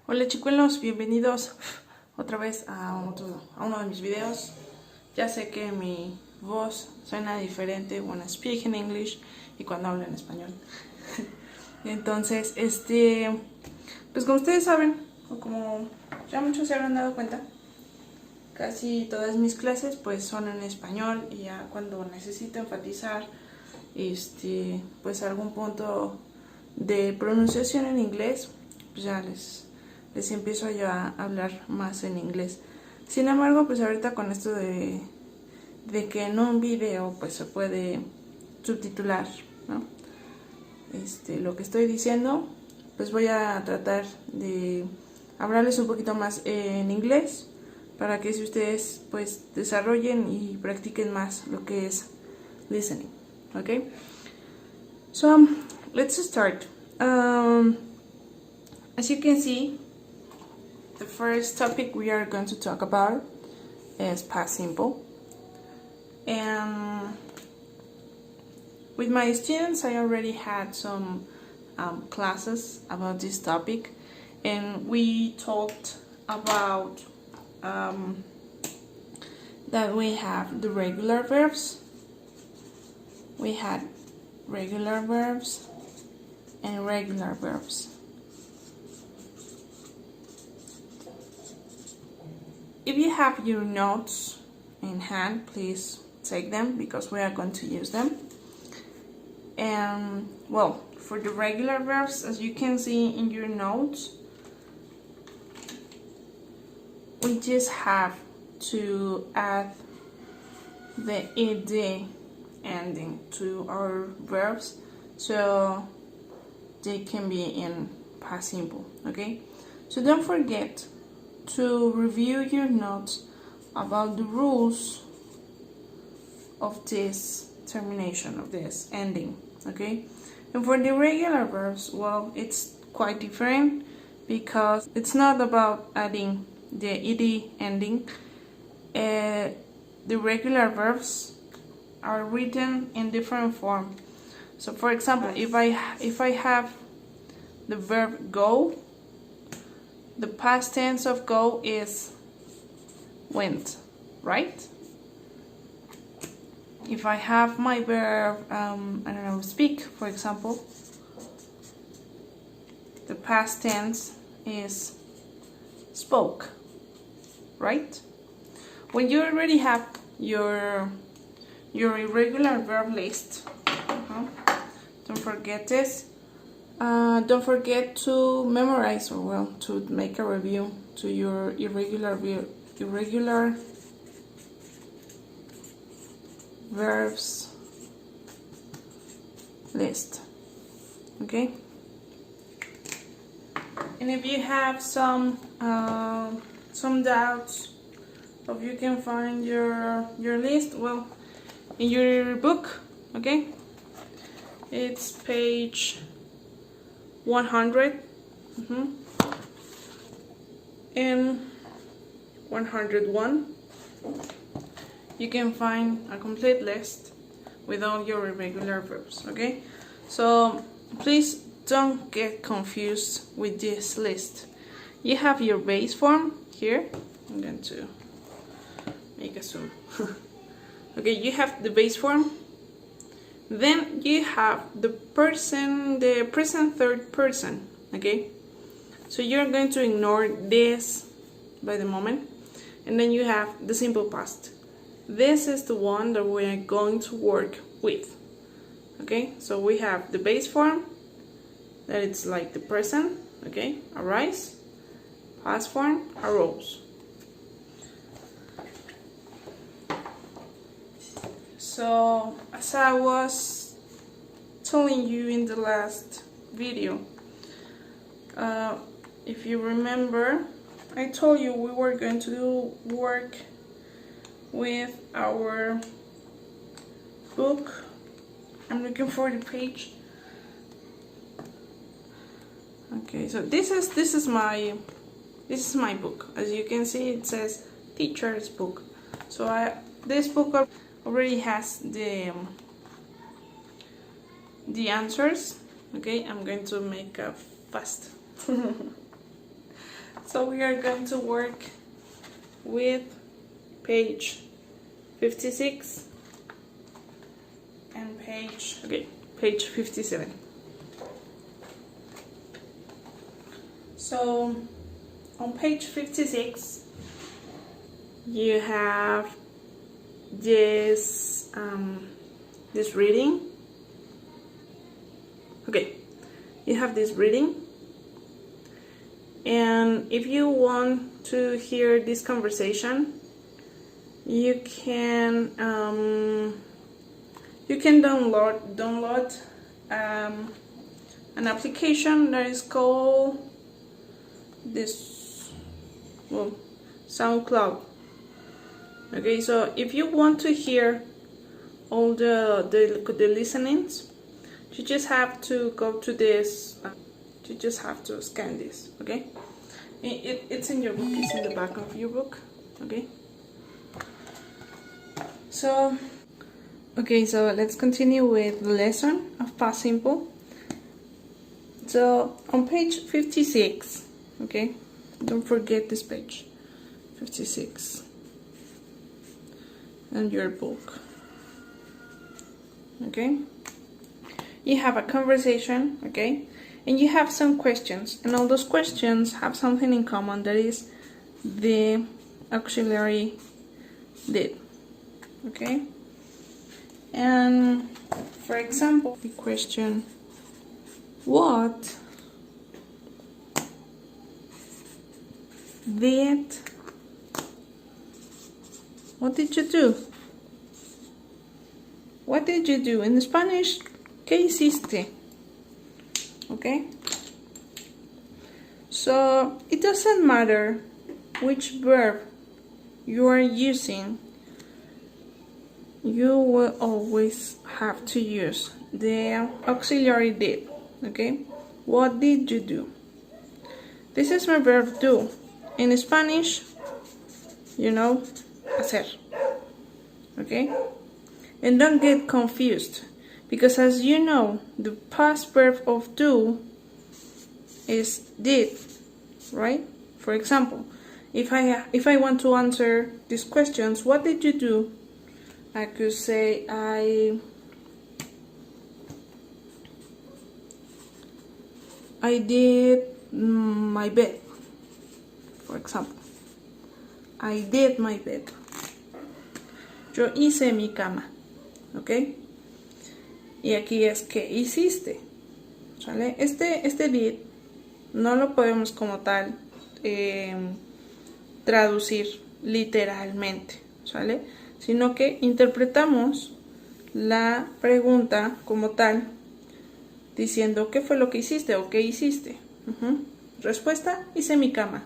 Hola chicuelos, bienvenidos otra vez a uno de mis videos. Ya sé que mi voz suena diferente when I speak in English y cuando hablo en español. Entonces, pues como ustedes saben, o como ya muchos se habrán dado cuenta, casi todas mis clases pues son en español, y ya cuando necesito enfatizar pues algún punto de pronunciación en inglés, pues ya les empiezo yo a hablar más en inglés. Sin embargo, pues ahorita con esto de que en un video pues se puede subtitular, ¿no? Lo que estoy diciendo, pues voy a tratar de hablarles un poquito más en inglés para que si ustedes pues desarrollen y practiquen más lo que es listening, ¿ok? So let's start. As you can see, the first topic we are going to talk about is past simple. And with my students, I already had some classes about this topic, and we talked about that we have the regular verbs. We had regular verbs and irregular verbs. If you have your notes in hand, please take them because we are going to use them. And well, for the regular verbs, as you can see in your notes, we just have to add the ed ending to our verbs so they can be in past simple, okay? So don't forget to review your notes about the rules of this termination, of this ending, okay? And for the regular verbs, well, it's quite different because it's not about adding the ed ending. The regular verbs are written in different form. So for example, if I have the verb go, the past tense of go is went, right? If I have my verb, speak, for example, the past tense is spoke, right? When you already have your irregular verb list, don't forget this. Don't forget to memorize, or well, to make a review to your irregular verbs list, okay? And if you have some doubts of you can find your list, well, in your book, okay, it's page 100 and 101. You can find a complete list with all your irregular verbs, okay? So please don't get confused with this list. You have your base form here. I'm going to make a zoom. Okay, you have the base form. Then you have the present third person, okay? So you're going to ignore this by the moment. And then you have the simple past. This is the one that we're going to work with, okay? So we have the base form, that it's like the present, okay? Arise. Past form, arose. So as I was telling you in the last video, if you remember, I told you we were going to work with our book. I'm looking for the page. Okay, so this is my book. As you can see, it says teacher's book. So this book already has the answers. Okay, I'm going to make a fast. So we are going to work with page 56 and page 57. So on page 56 you have this reading. Okay, you have this reading, and if you want to hear this conversation, you can download an application that is called SoundCloud. Okay, so if you want to hear all the listenings, you just have to go to this. You just have to scan this. Okay, it's in your book. It's in the back of your book. Okay. So let's continue with the lesson of past simple. So on page 56, okay, don't forget this page 56 and your book. Okay, you have a conversation, okay, and you have some questions, and all those questions have something in common, that is the auxiliary did. Okay, and for example, the question, what did you do? What did you do? In Spanish, ¿qué hiciste? Okay, so it doesn't matter which verb you are using, you will always have to use the auxiliary did. Okay, what did you do? This is my verb do. In Spanish, you know, hacer. Okay, and don't get confused, because as you know, the past verb of do is did, right? For example, if I want to answer these questions, what did you do? I could say I did my bed. For example, I did my bed. Yo hice mi cama. ¿Ok? Y aquí es ¿qué hiciste? ¿Sale? Este did no lo podemos como tal traducir literalmente, ¿sale? Sino que interpretamos la pregunta como tal, diciendo ¿qué fue lo que hiciste o qué hiciste? Respuesta, hice mi cama.